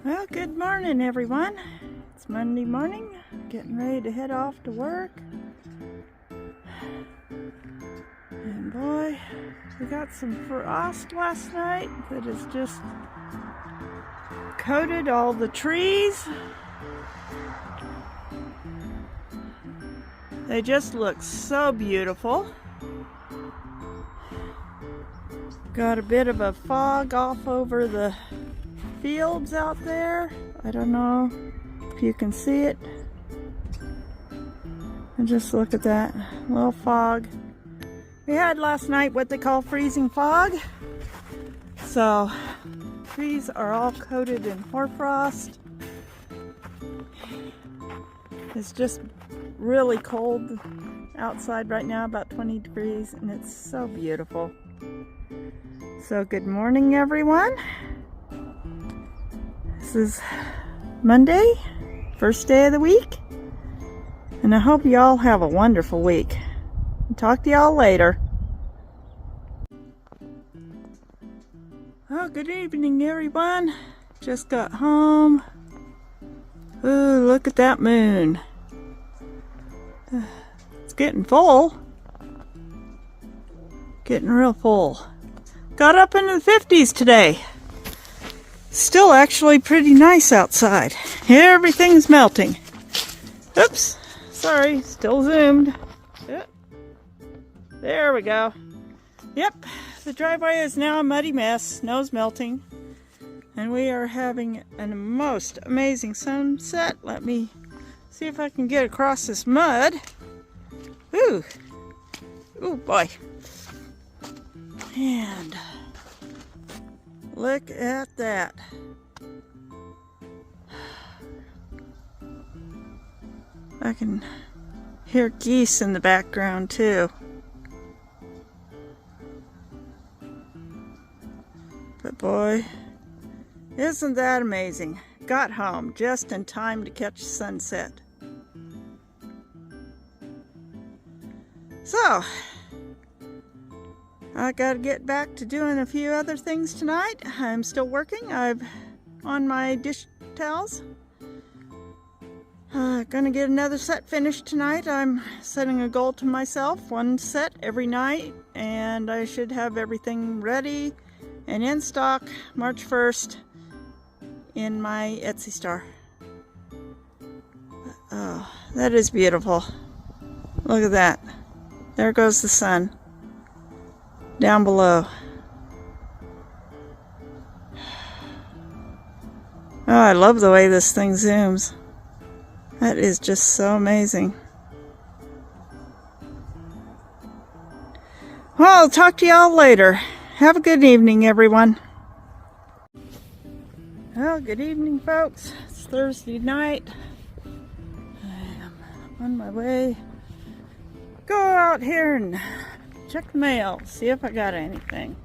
Well, good morning, everyone. It's Monday morning, getting ready to head off to work. And boy, we got some frost last night that has just coated all the trees. They just look so beautiful. Got a bit of a fog off over the fields out there. I don't know if you can see it. And just look at that little fog. We had last night what they call freezing fog. So trees are all coated in hoarfrost. It's just really cold outside right now, about 20 degrees, and it's so beautiful. So good morning, everyone. This is Monday, first day of the week, and I hope you all have a wonderful week. I'll talk to y'all later. Oh, good evening, everyone. Just got home. Ooh, look at that moon. It's getting full. Getting real full. Got up into the 50s today. Still actually pretty nice outside. Everything's melting. Oops, sorry, still zoomed. Yep. There we go. Yep, the driveway is now a muddy mess. Snow's melting. And we are having a most amazing sunset. Let me see if I can get across this mud. Ooh. Ooh, boy. And look at that. I can hear geese in the background too. But boy, isn't that amazing? Got home just in time to catch sunset. So, I gotta get back to doing a few other things tonight. I'm still working. I'm on my dish towels. Gonna get another set finished tonight. I'm setting a goal to myself, one set every night, and I should have everything ready and in stock March 1st in my Etsy store. Oh, that is beautiful. Look at that. There goes the sun. Down below. Oh, I love the way this thing zooms. That is just so amazing. Well, I'll talk to y'all later. Have a good evening, everyone. Well, good evening, folks. It's Thursday night. I am on my way. Go out here and check the mail, see if I got anything.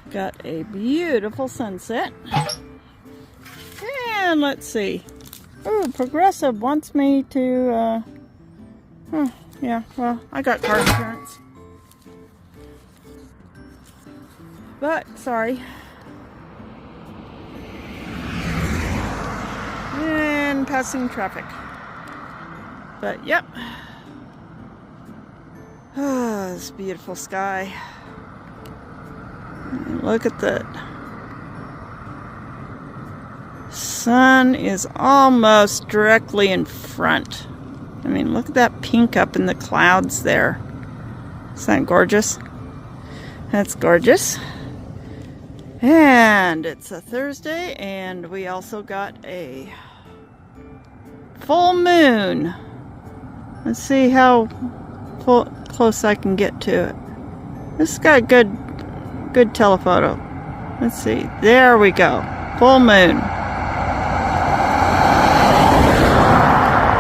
Got a beautiful sunset. And let's see. Oh, Progressive wants me to, yeah, well, I got car insurance. But, sorry. And passing traffic. But, yep. Ah, this beautiful sky. Look at that. Sun is almost directly in front. I mean, look at that pink up in the clouds there. Isn't that gorgeous? That's gorgeous. And it's a Thursday, and we also got a full moon. Let's see how close I can get to it. This has got good telephoto. Let's see. There we go. Full moon.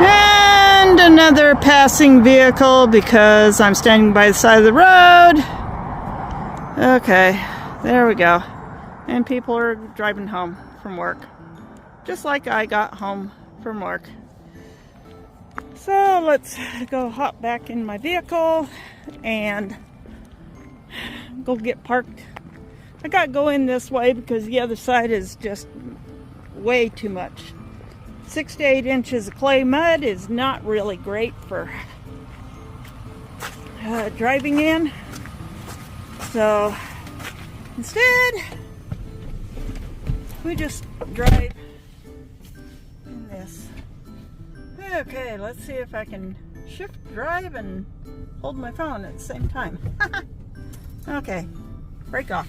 And another passing vehicle because I'm standing by the side of the road. Okay, there we go. And people are driving home from work. Just like I got home from work. So let's go hop back in my vehicle and go get parked I got to go in this way because the other side is just way too much. 6 to 8 inches of clay mud is not really great for driving in. So instead, we just drive in this. Okay, let's see if I can shift drive and hold my phone at the same time. Okay, break off.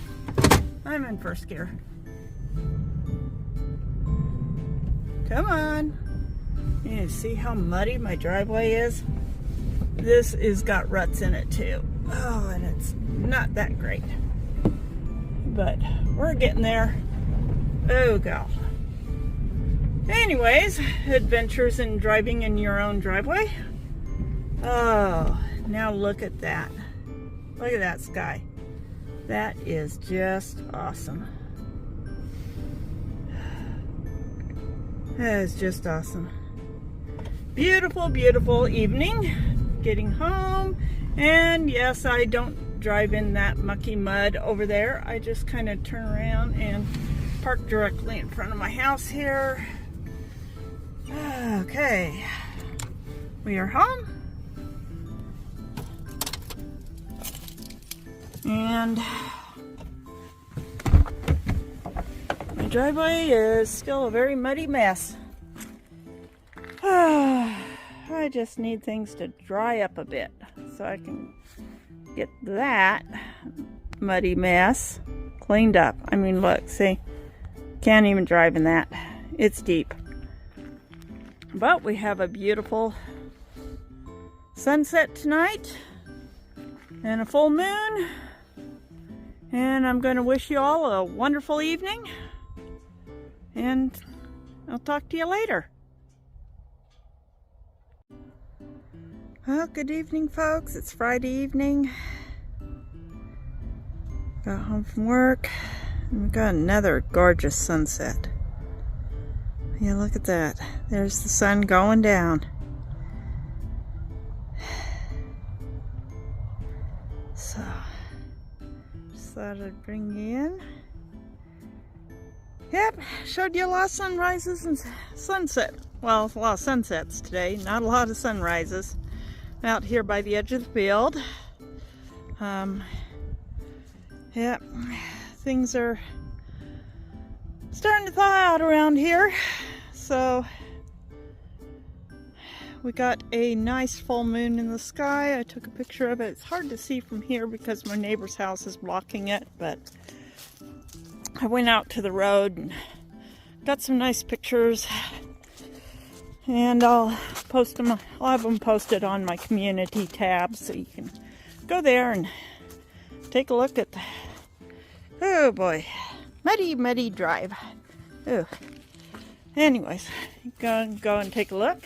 I'm in first gear. Come on. You see how muddy my driveway is? This has got ruts in it too. Oh, and it's not that great. But we're getting there. Oh, God. Anyways, adventures in driving in your own driveway. Oh, now look at that. Look at that sky. That is just awesome. That is just awesome. Beautiful, beautiful evening. Getting home. And yes, I don't drive in that mucky mud over there. I just kind of turn around and park directly in front of my house here. Okay. We are home. And my driveway is still a very muddy mess. I just need things to dry up a bit so I can get that muddy mess cleaned up. I mean, look, see, can't even drive in that. It's deep. But we have a beautiful sunset tonight and a full moon. And I'm going to wish you all a wonderful evening. And I'll talk to you later. Well, good evening, folks. It's Friday evening. Got home from work. And we got another gorgeous sunset. Yeah, look at that. There's the sun going down. So, just thought I'd bring you in. Yep, showed you a lot of sunrises and sunset. Well, a lot of sunsets today, not a lot of sunrises. Out here by the edge of the field. Yep, things are starting to thaw out around here. So, we got a nice full moon in the sky. I took a picture of it. It's hard to see from here because my neighbor's house is blocking it, but I went out to the road and got some nice pictures, and I'll post them. I'll have them posted on my community tab so you can go there and take a look at the, oh boy, muddy drive. Oh, anyways, go and take a look.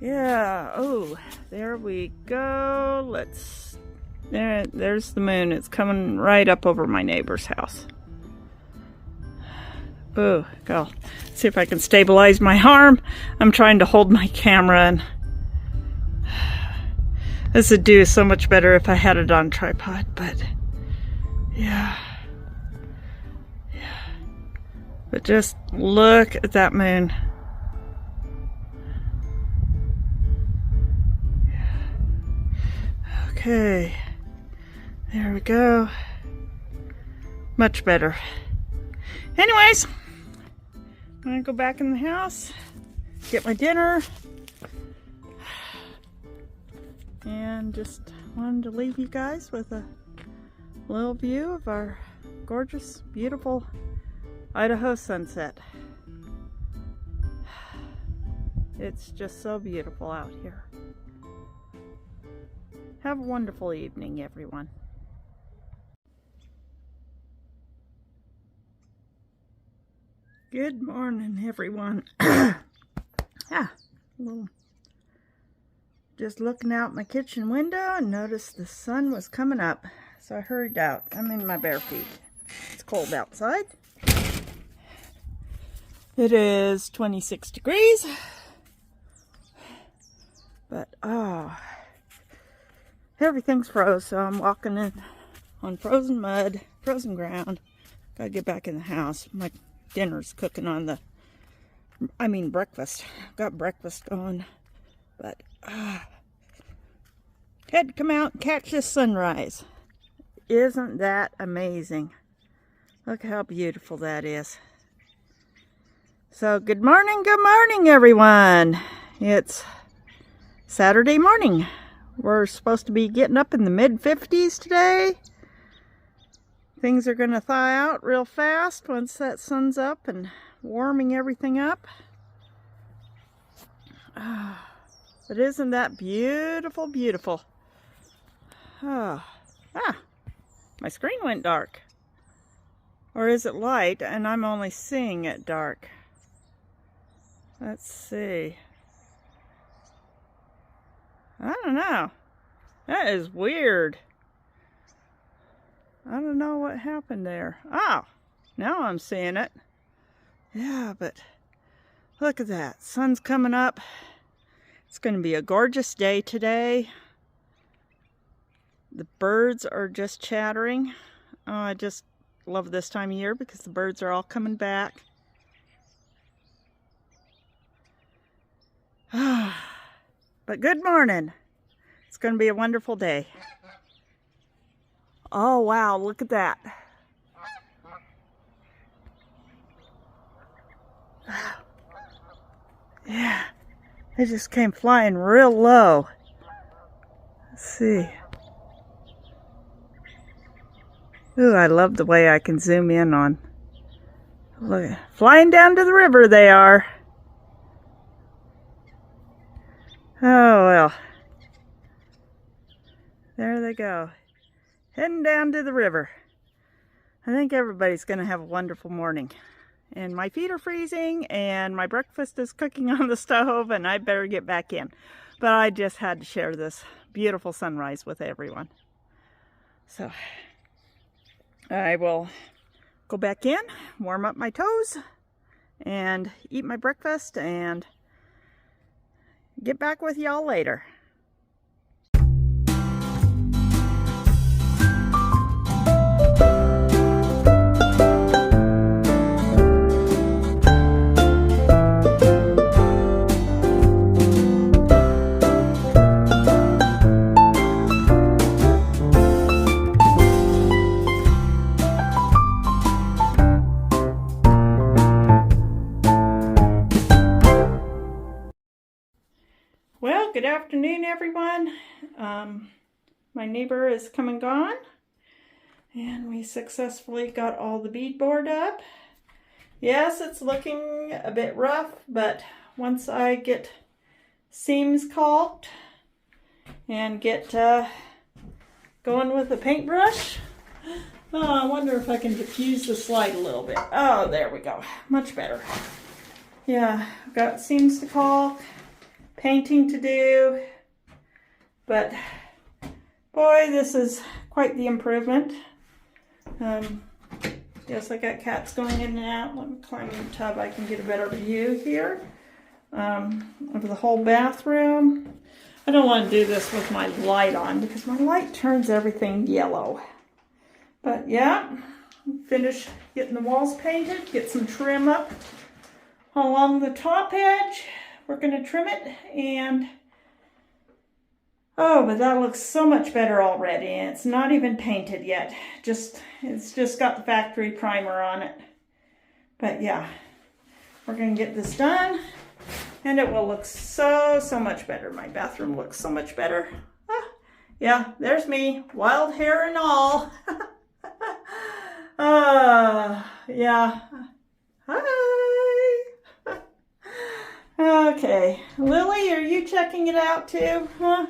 Yeah. Oh, there we go. There's the moon. It's coming right up over my neighbor's house. Oh, go. See if I can stabilize my arm. I'm trying to hold my camera, and this would do so much better if I had it on tripod, but yeah. But just look at that moon. Okay. There we go. Much better. Anyways, I'm gonna go back in the house, get my dinner, and just wanted to leave you guys with a little view of our gorgeous, beautiful Idaho sunset. It's just so beautiful out here. Have a wonderful evening, everyone. Good morning, everyone. Just looking out my kitchen window and noticed the sun was coming up, so I hurried out. I'm in my bare feet. It's cold outside. It is 26 degrees, but everything's froze, so I'm walking in on frozen mud, frozen ground. Gotta get back in the house. My dinner's cooking on the, breakfast. Got breakfast going. But, had to come out and catch this sunrise. Isn't that amazing? Look how beautiful that is. So, good morning, everyone. It's Saturday morning. We're supposed to be getting up in the mid-50s today. Things are going to thaw out real fast once that sun's up and warming everything up. But isn't that beautiful, beautiful? My screen went dark. Or is it light and I'm only seeing it dark? Let's see. I don't know. That is weird. I don't know what happened there. Oh, now I'm seeing it. Yeah, but look at that. Sun's coming up. It's going to be a gorgeous day today. The birds are just chattering. Oh, I just love this time of year because the birds are all coming back. But good morning. It's going to be a wonderful day. Oh, wow, look at that. Yeah, it just came flying real low. Let's see. Ooh, I love the way I can zoom in on. Look, flying down to the river they are. Oh, well. There they go. Heading down to the river. I think everybody's going to have a wonderful morning. And my feet are freezing and my breakfast is cooking on the stove and I better get back in. But I just had to share this beautiful sunrise with everyone. So I will go back in, warm up my toes, and eat my breakfast and get back with y'all later. Well, good afternoon, everyone. My neighbor is come and gone, and we successfully got all the beadboard up. Yes, it's looking a bit rough, but once I get seams caulked and get going with the paintbrush, I wonder if I can diffuse the slide a little bit. Oh, there we go. Much better. Yeah, I've got seams to caulk. Painting to do, but boy, this is quite the improvement. Yes, I got cats going in and out. Let me climb in the tub. I can get a better view here of the whole bathroom. I don't want to do this with my light on because my light turns everything yellow. But yeah, finish getting the walls painted, get some trim up along the top edge. We're going to trim it and, oh, but that looks so much better already. And it's not even painted yet. It's just got the factory primer on it. But yeah, we're going to get this done and it will look so much better. My bathroom looks so much better. Yeah, there's me, wild hair and all. Yeah. Hi. Okay, Lily, are you checking it out too? Huh?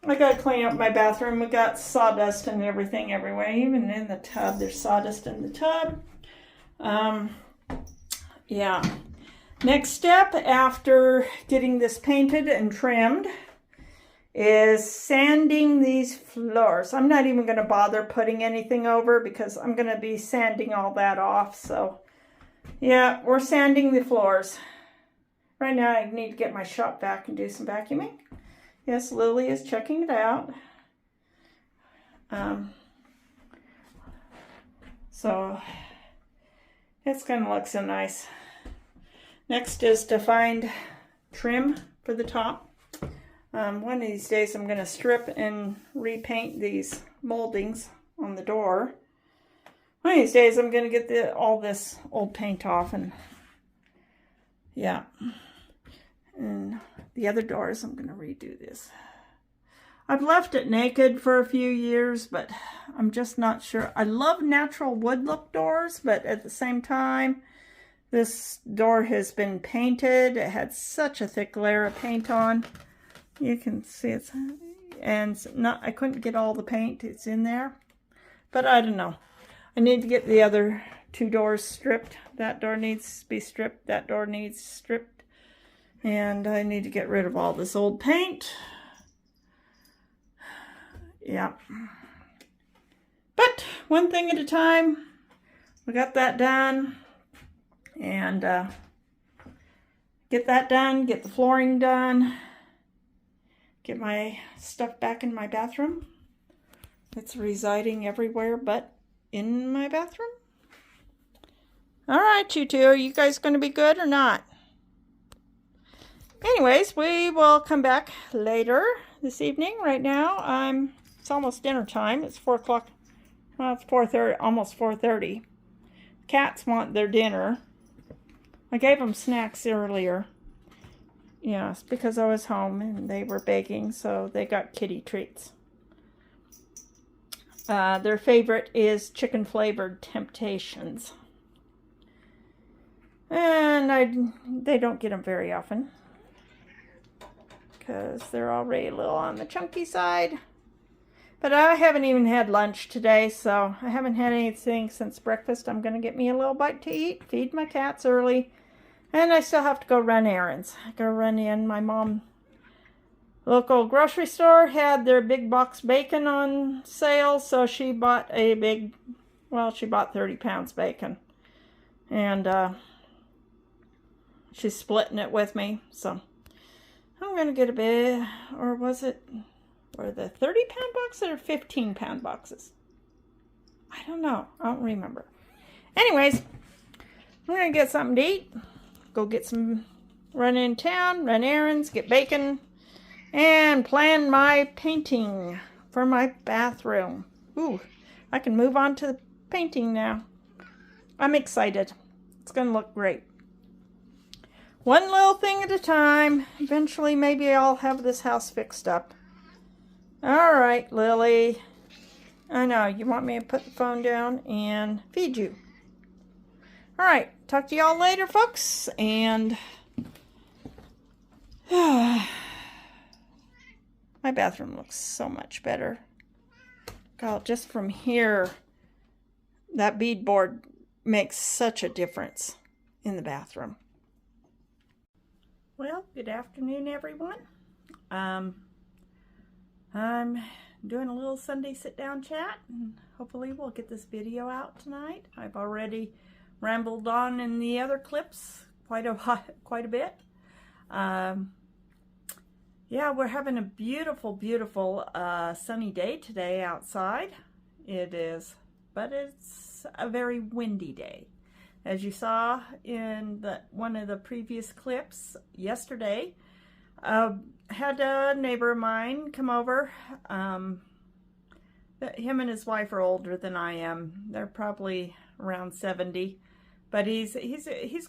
I gotta clean up my bathroom. We got sawdust and everything everywhere, even in the tub. There's sawdust in the tub. Yeah. Next step after getting this painted and trimmed is sanding these floors. I'm not even going to bother putting anything over because I'm going to be sanding all that off. So yeah, we're sanding the floors. Right now I need to get my shop vac and do some vacuuming. Yes, Lily is checking it out. So it's going to look so nice. Next is to find trim for the top. One of these days I'm going to strip and repaint these moldings on the door. One of these days I'm going to get all this old paint off, and yeah. And the other doors I'm going to redo this. I've left it naked for a few years, but I'm just not sure. I love natural wood look doors, but at the same time, this door has been painted. It had such a thick layer of paint on. You can see it's, and I couldn't get all the paint. It's in there, but I don't know. I need to get the other two doors stripped. That door needs to be stripped. That door needs stripped. And I need to get rid of all this old paint. Yeah. But one thing at a time. We got that done. And get that done. Get the flooring done. Get my stuff back in my bathroom. It's residing everywhere but in my bathroom. All right, you two. Are you guys going to be good or not? Anyways, we will come back later this evening. Right now, it's almost dinner time. It's 4 o'clock. Well, it's 4:30, almost 4:30. Cats want their dinner. I gave them snacks earlier. Yes, because I was home and they were begging, so they got kitty treats. Their favorite is chicken flavored Temptations. And they don't get them very often, because they're already a little on the chunky side. But I haven't even had lunch today, so I haven't had anything since breakfast. I'm going to get me a little bite to eat, feed my cats early, and I still have to go run errands. I go run in. My mom, local grocery store, had their big box bacon on sale, so she bought she bought 30 pounds bacon. And she's splitting it with me, so I'm going to get a bit, or was it, were the 30-pound boxes or 15-pound boxes? I don't know. I don't remember. Anyways, I'm going to get something to eat, go get some, run in town, run errands, get bacon, and plan my painting for my bathroom. Ooh, I can move on to the painting now. I'm excited. It's going to look great. One little thing at a time. Eventually, maybe I'll have this house fixed up. All right, Lily. I know, you want me to put the phone down and feed you. All right, talk to y'all later, folks. And my bathroom looks so much better. God, just from here, that beadboard makes such a difference in the bathroom. Well, good afternoon, everyone. I'm doing a little Sunday sit-down chat, and hopefully we'll get this video out tonight. I've already rambled on in the other clips quite a bit. Yeah, we're having a beautiful, beautiful sunny day today outside. It is, but it's a very windy day. As you saw in one of the previous clips yesterday, had a neighbor of mine come over. Him and his wife are older than I am. They're probably around 70, but he's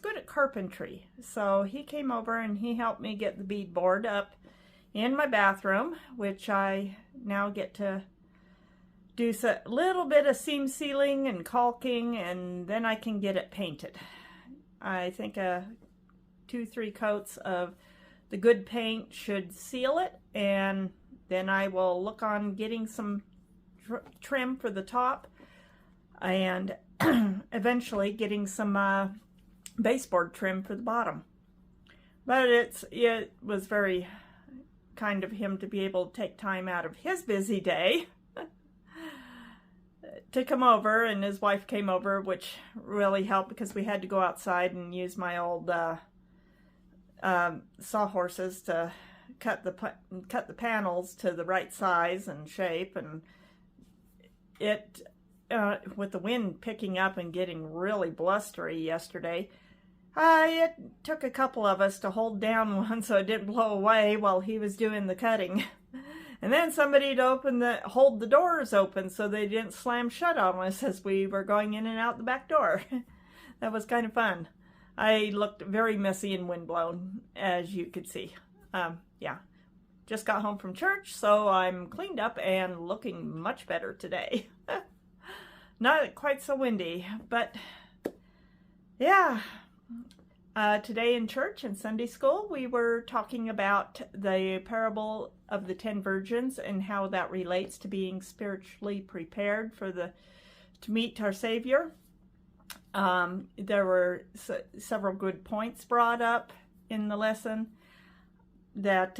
good at carpentry. So he came over and he helped me get the beadboard up in my bathroom, which I now get to do a little bit of seam sealing and caulking, and then I can get it painted. I think 2-3 coats of the good paint should seal it, and then I will look on getting some trim for the top, and eventually getting some baseboard trim for the bottom. But it was very kind of him to be able to take time out of his busy day to come over, and his wife came over, which really helped because we had to go outside and use my old sawhorses to cut the panels to the right size and shape, and with the wind picking up and getting really blustery yesterday, it took a couple of us to hold down one so it didn't blow away while he was doing the cutting. And then somebody to hold the doors open so they didn't slam shut on us as we were going in and out the back door. That was kind of fun. I looked very messy and windblown, as you could see. Yeah, just got home from church, so I'm cleaned up and looking much better today. Not quite so windy, but yeah. Today in church and Sunday school, we were talking about the parable of the 10 virgins and how that relates to being spiritually prepared to meet our Savior. There were several good points brought up in the lesson that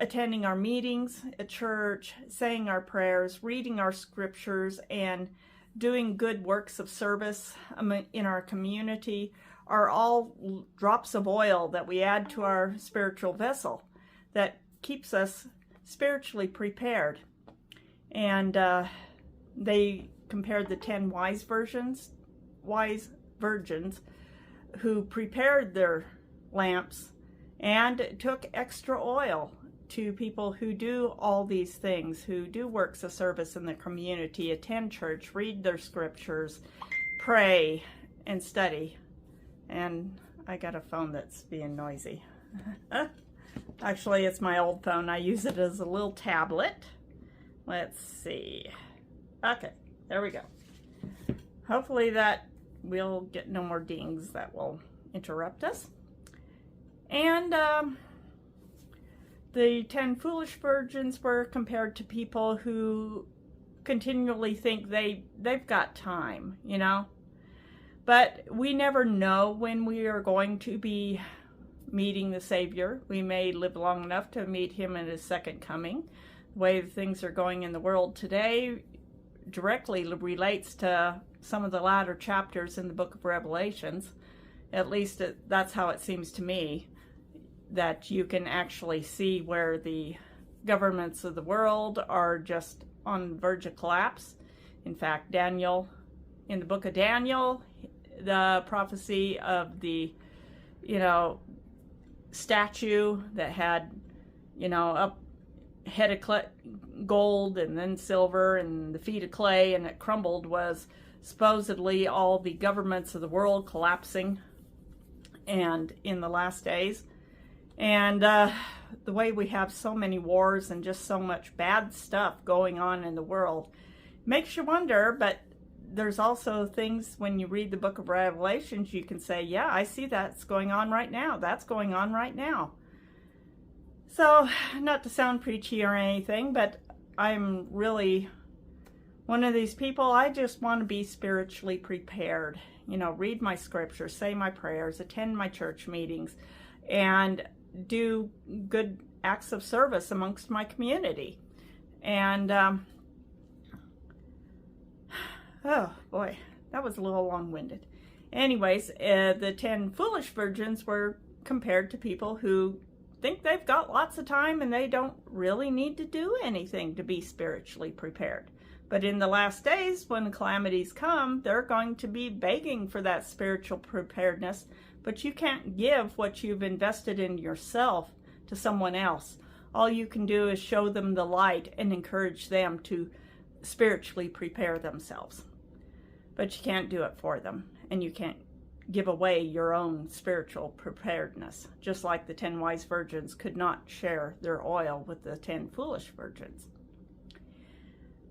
attending our meetings at church, saying our prayers, reading our scriptures, and doing good works of service in our community are all drops of oil that we add to our spiritual vessel that keeps us spiritually prepared. And they compared the 10 wise virgins who prepared their lamps and took extra oil to people who do all these things, who do works of service in the community, attend church, read their scriptures, pray, and study. And I got a phone that's being noisy. Actually, it's my old phone. I use it as a little tablet. Let's see. Okay, there we go. Hopefully that we'll get no more dings that will interrupt us. And the 10 foolish virgins were compared to people who continually think they've got time, you know. But we never know when we are going to be meeting the Savior. We may live long enough to meet him in his second coming. The way things are going in the world today directly relates to some of the latter chapters in the book of Revelations. At least that's how it seems to me, that you can actually see where the governments of the world are just on the verge of collapse. In fact, Daniel, in the book of Daniel, the prophecy of the, statue that had, up head of gold and then silver and the feet of clay and it crumbled was supposedly all the governments of the world collapsing and in the last days. And the way we have so many wars and just so much bad stuff going on in the world makes you wonder, but there's also things when you read the book of Revelations, you can say, yeah, I see that's going on right now. That's going on right now. So, not to sound preachy or anything, but I'm really one of these people, I just want to be spiritually prepared. Read my scriptures, say my prayers, attend my church meetings, and do good acts of service amongst my community. And, oh boy, that was a little long-winded. Anyways, the 10 foolish virgins were compared to people who think they've got lots of time and they don't really need to do anything to be spiritually prepared. But in the last days, when the calamities come, they're going to be begging for that spiritual preparedness. But you can't give what you've invested in yourself to someone else. All you can do is show them the light and encourage them to spiritually prepare themselves. But you can't do it for them, and you can't give away your own spiritual preparedness, just like the 10 wise virgins could not share their oil with the 10 foolish virgins.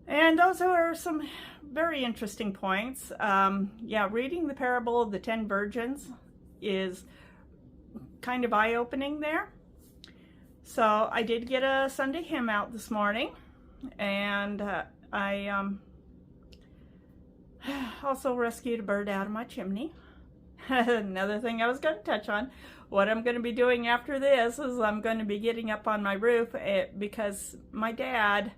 And those are some very interesting points. Reading the parable of the 10 virgins is kind of eye-opening there. So I did get a Sunday hymn out this morning, and I also rescued a bird out of my chimney. Another thing I was going to touch on, what I'm going to be doing after this is I'm going to be getting up on my roof because my dad,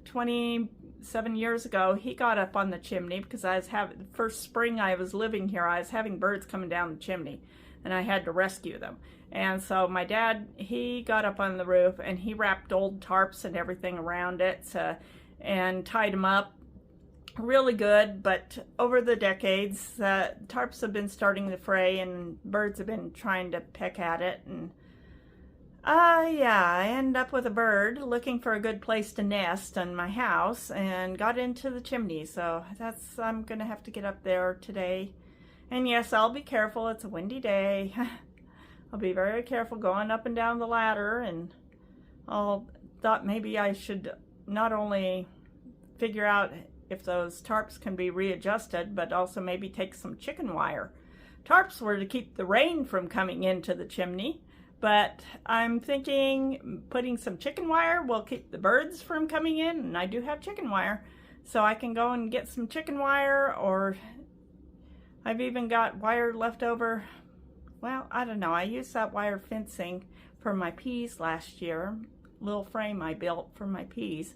27 years ago, he got up on the chimney because the first spring I was living here, I was having birds coming down the chimney. and I had to rescue them. And so my dad, he got up on the roof and he wrapped old tarps and everything around it and tied them up really good. But over the decades, tarps have been starting to fray and birds have been trying to peck at it. And yeah, I ended up with a bird looking for a good place to nest in my house and got into the chimney. So I'm going to have to get up there today. And yes, I'll be careful. It's a windy day. I'll be very careful going up and down the ladder. And thought maybe I should not only figure out if those tarps can be readjusted, but also maybe take some chicken wire. Tarps were to keep the rain from coming into the chimney. But I'm thinking putting some chicken wire will keep the birds from coming in, and I do have chicken wire, so I can go and get some chicken wire, or I've even got wire left over. Well, I don't know. I used that wire fencing for my peas last year, little frame I built for my peas.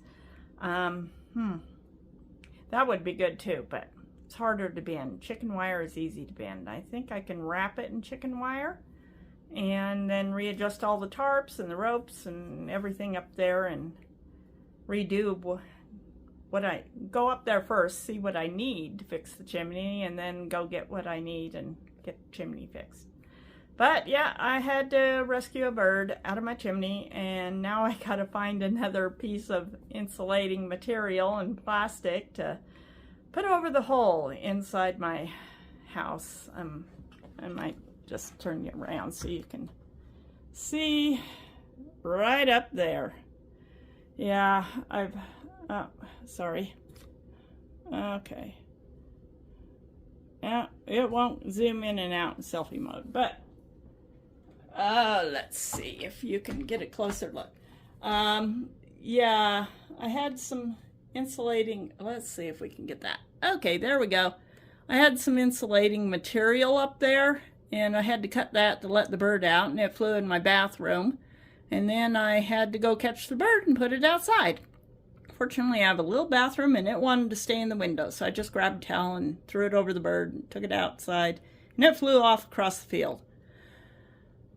That would be good too, but it's harder to bend. Chicken wire is easy to bend. I think I can wrap it in chicken wire and then readjust all the tarps and the ropes and everything up there and redo go up there first, see what I need to fix the chimney, and then go get what I need and get the chimney fixed. But yeah, I had to rescue a bird out of my chimney, and now I gotta find another piece of insulating material and plastic to put over the hole inside my house. I might just turn you around so you can see right up there. Yeah, oh, sorry. Okay. Yeah, it won't zoom in and out in selfie mode, but let's see if you can get a closer look. Yeah, I had some insulating, let's see if we can get that. Okay, there we go. I had some insulating material up there, and I had to cut that to let the bird out, and it flew in my bathroom. And then I had to go catch the bird and put it outside. Fortunately, I have a little bathroom, and it wanted to stay in the window, so I just grabbed a towel and threw it over the bird and took it outside, and it flew off across the field.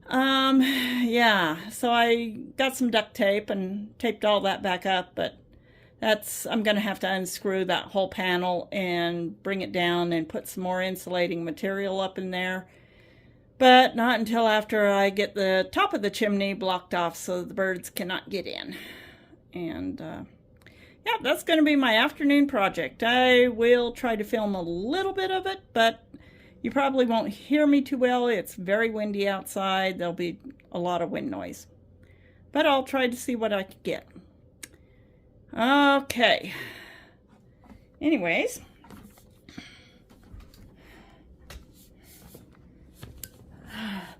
Yeah, so I got some duct tape and taped all that back up, but I'm going to have to unscrew that whole panel and bring it down and put some more insulating material up in there. But not until after I get the top of the chimney blocked off so the birds cannot get in. And yeah, that's going to be my afternoon project. I will try to film a little bit of it, but you probably won't hear me too well. It's very windy outside. There'll be a lot of wind noise. But I'll try to see what I can get. Okay. Anyways.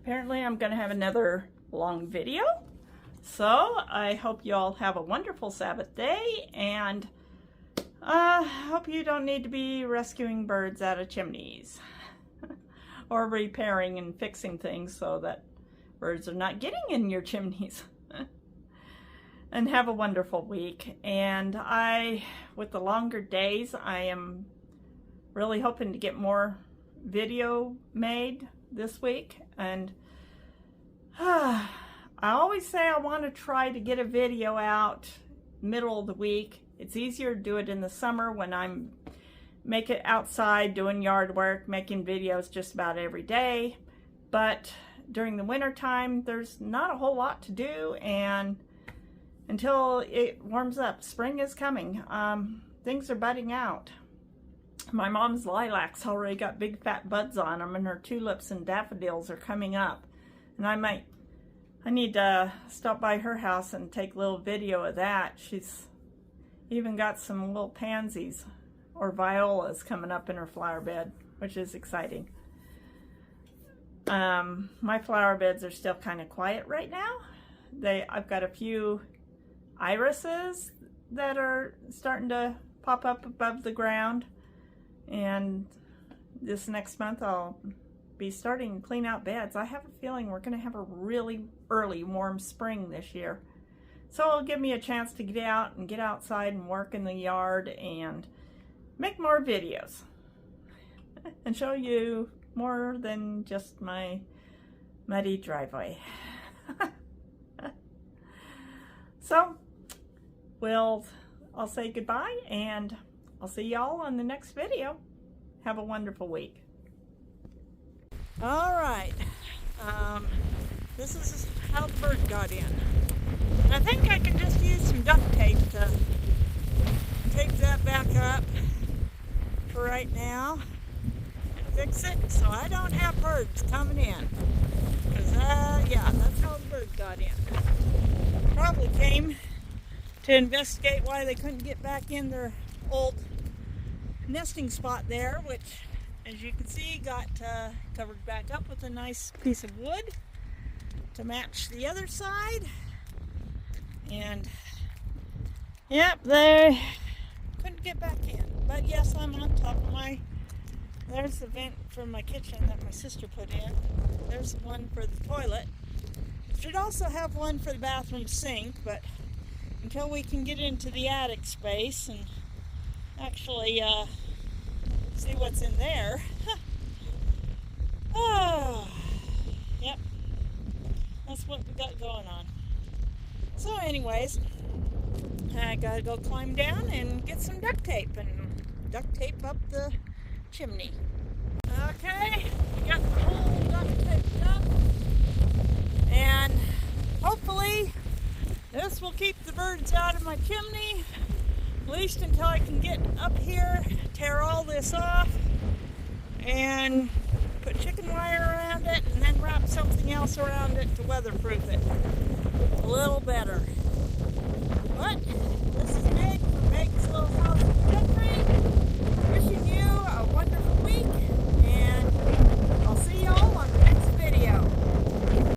Apparently I'm going to have another long video. So I hope you all have a wonderful Sabbath day, and hope you don't need to be rescuing birds out of chimneys or repairing and fixing things so that birds are not getting in your chimneys. And have a wonderful week. And with the longer days, I am really hoping to get more video made this week. And I always say I want to try to get a video out middle of the week. It's easier to do it in the summer when I'm making outside, doing yard work, making videos just about every day. But during the winter time, there's not a whole lot to do, and until it warms up, spring is coming. Things are budding out. My mom's lilacs already got big fat buds on them, and her tulips and daffodils are coming up. And I need to stop by her house and take a little video of that. She's even got some little pansies or violas coming up in her flower bed, which is exciting. My flower beds are still kind of quiet right now. I've got a few irises that are starting to pop up above the ground, and this next month I'll be starting to clean out beds. I have a feeling we're going to have a really early warm spring this year, so it'll give me a chance to get out and get outside and work in the yard and make more videos and show you more than just my muddy driveway. So, I'll say goodbye, and I'll see y'all on the next video. Have a wonderful week. All right. This is how the bird got in. And I think I can just use some duct tape to tape that back up for right now and fix it so I don't have birds coming in. Because, yeah, that's how the bird got in. Probably came to investigate why they couldn't get back in their old nesting spot there, which, as you can see, got covered back up with a nice piece of wood to match the other side. And, yep, they couldn't get back in. But yes, I'm on top of there's the vent from my kitchen that my sister put in. There's one for the toilet. Should also have one for the bathroom sink, but until we can get into the attic space and actually see what's in there. Oh, yep, that's what we got going on. So anyways, I gotta go climb down and get some duct tape and duct tape up the chimney. Okay, we got the whole duct taped up, and hopefully this will keep the birds out of my chimney, at least until I can get up here, tear all this off, and put chicken wire around it, and then wrap something else around it to weatherproof it a little better. But this is Meg from Meg's Little House in the Country.